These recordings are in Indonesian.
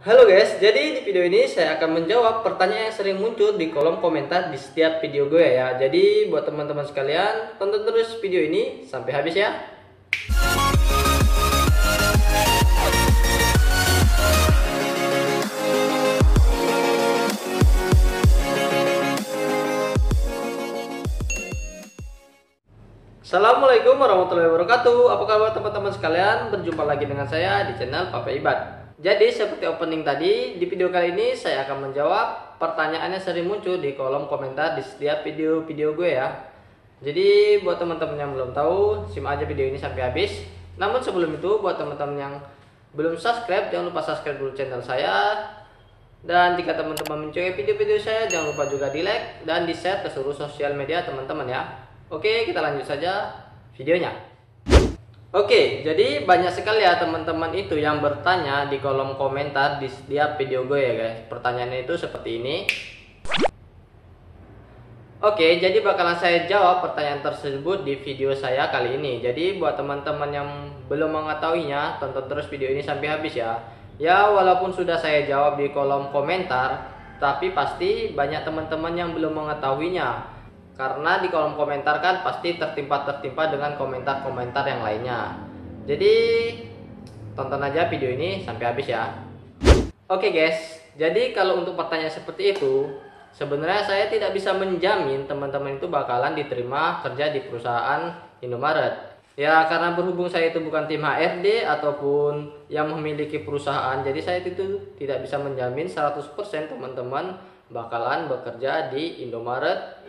Halo guys, jadi di video ini saya akan menjawab pertanyaan yang sering muncul di kolom komentar di setiap video gue ya. Jadi buat teman-teman sekalian, tonton terus video ini sampai habis ya. Assalamualaikum warahmatullahi wabarakatuh. Apa kabar teman-teman sekalian? Berjumpa lagi dengan saya di channel Papa Ibad. Jadi seperti opening tadi, di video kali ini saya akan menjawab pertanyaan yang sering muncul di kolom komentar di setiap video-video gue ya. Jadi buat teman-teman yang belum tahu, simak aja video ini sampai habis. Namun sebelum itu, buat teman-teman yang belum subscribe, jangan lupa subscribe dulu channel saya. Dan jika teman-teman mencari video-video saya, jangan lupa juga di like dan di share ke seluruh sosial media teman-teman ya. Oke, kita lanjut saja videonya. Oke, jadi banyak sekali ya teman-teman itu yang bertanya di kolom komentar di setiap video gue ya guys. Pertanyaannya itu seperti ini. Oke, jadi bakalan saya jawab pertanyaan tersebut di video saya kali ini. Jadi buat teman-teman yang belum mengetahuinya, tonton terus video ini sampai habis ya. Ya, walaupun sudah saya jawab di kolom komentar, tapi pasti banyak teman-teman yang belum mengetahuinya. Karena di kolom komentar kan pasti tertimpa dengan komentar-komentar yang lainnya. Jadi tonton aja video ini sampai habis ya. Oke guys, jadi kalau untuk pertanyaan seperti itu, sebenarnya saya tidak bisa menjamin teman-teman itu bakalan diterima kerja di perusahaan Indomaret. Ya karena berhubung saya itu bukan tim HRD ataupun yang memiliki perusahaan, jadi saya itu tidak bisa menjamin 100% teman-teman bakalan bekerja di Indomaret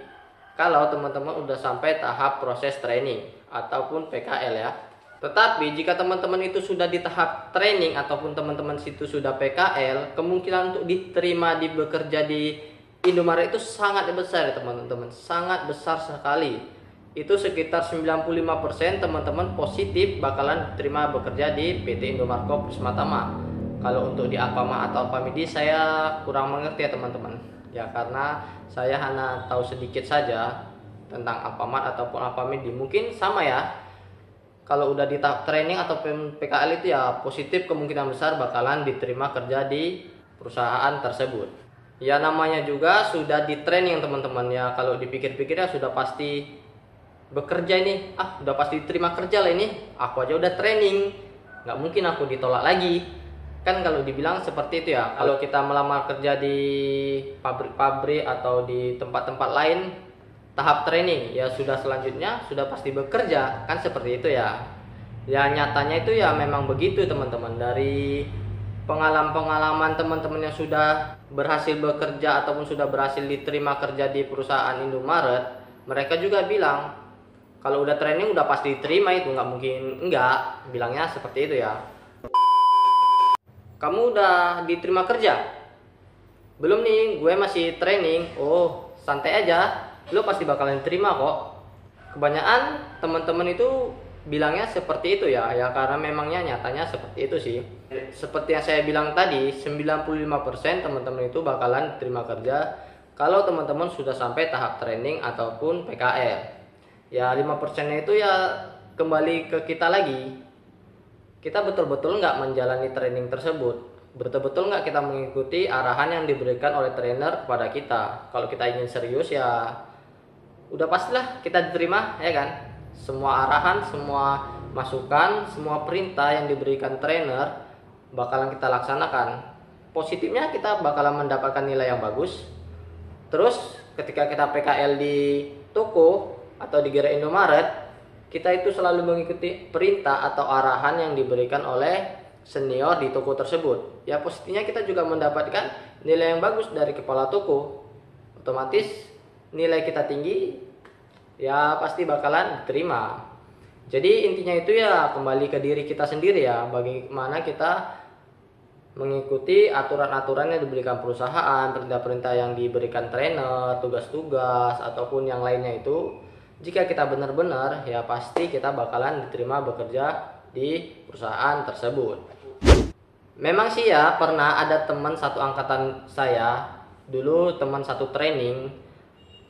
kalau teman-teman udah sampai tahap proses training ataupun PKL ya. Tetapi jika teman-teman itu sudah di tahap training ataupun teman-teman situ sudah PKL, kemungkinan untuk diterima di bekerja di Indomaret itu sangat besar ya teman-teman, sangat besar sekali. Itu sekitar 95% teman-teman positif bakalan diterima bekerja di PT Indomaret Corp Prisma Tama. Kalau untuk di Alfamart atau Alfamidi saya kurang mengerti ya teman-teman. Ya karena saya hanya tahu sedikit saja tentang Alfamart ataupun Alfamidi. Mungkin sama ya. Kalau udah di tahap training ataupun PKL itu ya positif kemungkinan besar bakalan diterima kerja di perusahaan tersebut. Ya namanya juga sudah di training teman-teman ya. Kalau dipikir-pikir ya sudah pasti bekerja ini. Udah pasti diterima kerja lah ini. Aku aja udah training. Nggak mungkin aku ditolak lagi. Kan kalau dibilang seperti itu ya, kalau kita melamar kerja di pabrik-pabrik atau di tempat-tempat lain tahap training ya sudah selanjutnya sudah pasti bekerja, kan seperti itu ya. Ya nyatanya itu ya memang begitu teman-teman. Dari pengalaman teman-teman yang sudah berhasil bekerja ataupun sudah berhasil diterima kerja di perusahaan Indomaret, mereka juga bilang kalau udah training udah pasti diterima, itu nggak mungkin enggak, bilangnya seperti itu ya. Kamu udah diterima kerja? Belum nih, gue masih training. Oh, santai aja, lo pasti bakalan diterima kok. Kebanyakan teman-teman itu bilangnya seperti itu ya. Ya karena memangnya nyatanya seperti itu sih. Seperti yang saya bilang tadi, 95% teman-teman itu bakalan diterima kerja kalau teman-teman sudah sampai tahap training ataupun PKL. Ya 5%-nya itu ya kembali ke kita lagi. Kita betul-betul nggak menjalani training tersebut, betul-betul nggak kita mengikuti arahan yang diberikan oleh trainer kepada kita. Kalau kita ingin serius ya udah pastilah kita diterima ya kan. Semua arahan, semua masukan, semua perintah yang diberikan trainer bakalan kita laksanakan. Positifnya kita bakalan mendapatkan nilai yang bagus. Terus ketika kita PKL di toko atau di gerai Indomaret, kita itu selalu mengikuti perintah atau arahan yang diberikan oleh senior di toko tersebut. Ya positifnya kita juga mendapatkan nilai yang bagus dari kepala toko. Otomatis nilai kita tinggi, ya pasti bakalan diterima. Jadi intinya itu ya kembali ke diri kita sendiri ya. Bagaimana kita mengikuti aturan-aturan yang diberikan perusahaan, perintah-perintah yang diberikan trainer, tugas-tugas ataupun yang lainnya itu. Jika kita benar-benar ya pasti kita bakalan diterima bekerja di perusahaan tersebut. Memang sih ya pernah ada teman satu angkatan saya dulu, teman satu training,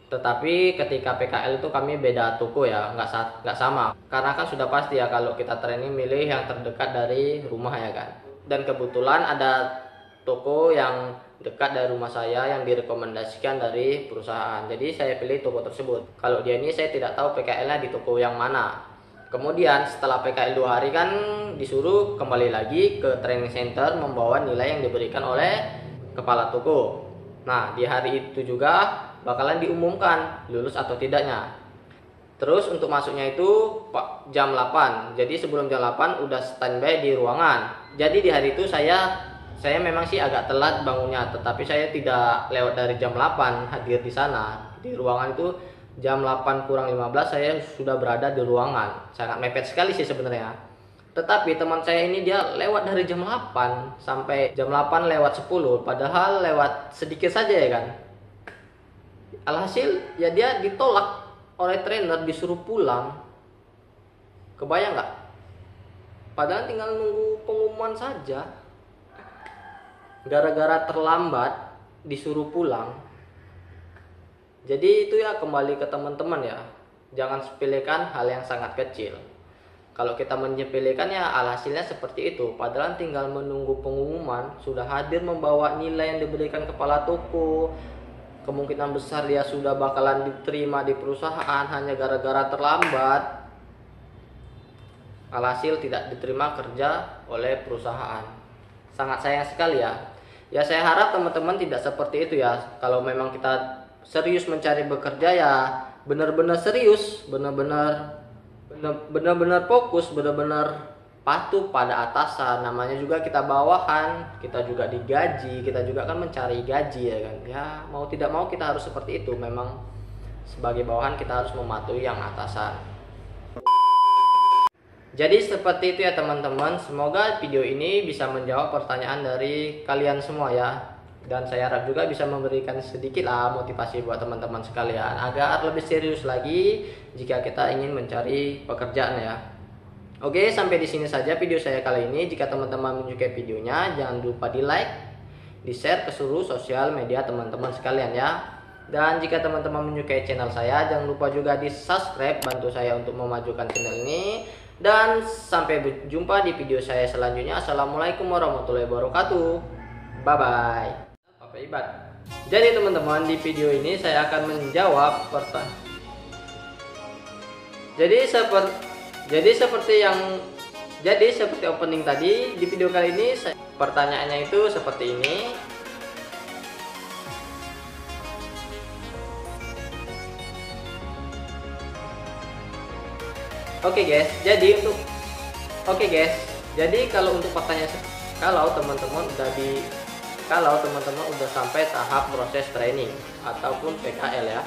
tetapi ketika PKL itu kami beda toko ya, nggak sama. Karena kan sudah pasti ya kalau kita training milih yang terdekat dari rumah ya kan. Dan kebetulan ada toko yang dekat dari rumah saya yang direkomendasikan dari perusahaan. Jadi saya pilih toko tersebut. Kalau dia ini saya tidak tahu PKL-nya di toko yang mana. Kemudian setelah PKL 2 hari kan disuruh kembali lagi ke training center membawa nilai yang diberikan oleh kepala toko. Nah, di hari itu juga bakalan diumumkan lulus atau tidaknya. Terus untuk masuknya itu jam 8. Jadi sebelum jam 8 udah standby di ruangan. Jadi di hari itu saya memang sih agak telat bangunnya, tetapi saya tidak lewat dari jam 8 hadir di sana. Di ruangan itu jam 8 kurang 15 saya sudah berada di ruangan. Sangat mepet sekali sih sebenarnya. Tetapi teman saya ini dia lewat dari jam 8 sampai jam 8 lewat 10, padahal lewat sedikit saja ya kan. Alhasil ya dia ditolak oleh trainer, disuruh pulang. Kebayang nggak? Padahal tinggal nunggu pengumuman saja. Gara-gara terlambat disuruh pulang. Jadi itu ya kembali ke teman-teman ya, jangan sepelekan hal yang sangat kecil. Kalau kita menyepelekan ya alhasilnya seperti itu. Padahal tinggal menunggu pengumuman, sudah hadir membawa nilai yang diberikan kepala toko. Kemungkinan besar dia sudah bakalan diterima di perusahaan, hanya gara-gara terlambat. Alhasil tidak diterima kerja oleh perusahaan. Sangat sayang sekali ya. Ya saya harap teman-teman tidak seperti itu ya. Kalau memang kita serius mencari bekerja ya benar-benar serius, benar-benar fokus, benar-benar patuh pada atasan. Namanya juga kita bawahan, kita juga digaji, kita juga kan mencari gaji ya kan. Ya mau tidak mau kita harus seperti itu. Memang sebagai bawahan kita harus mematuhi yang atasan. Jadi seperti itu ya teman-teman. Semoga video ini bisa menjawab pertanyaan dari kalian semua ya. Dan saya harap juga bisa memberikan sedikit lah motivasi buat teman-teman sekalian agar lebih serius lagi jika kita ingin mencari pekerjaan ya. Oke, sampai di sini saja video saya kali ini. Jika teman-teman menyukai videonya, jangan lupa di like, di share ke seluruh sosial media teman-teman sekalian ya. Dan jika teman-teman menyukai channel saya, jangan lupa juga di subscribe, bantu saya untuk memajukan channel ini. Dan sampai berjumpa di video saya selanjutnya. Assalamualaikum warahmatullahi wabarakatuh. Bye bye. Apa ibad? Jadi teman-teman, di video ini saya akan menjawab pertanyaan. Jadi seperti opening tadi, di video kali ini pertanyaannya itu seperti ini. Oke guys, jadi kalau untuk pertanyaan, kalau teman-teman udah sampai tahap proses training ataupun PKL ya,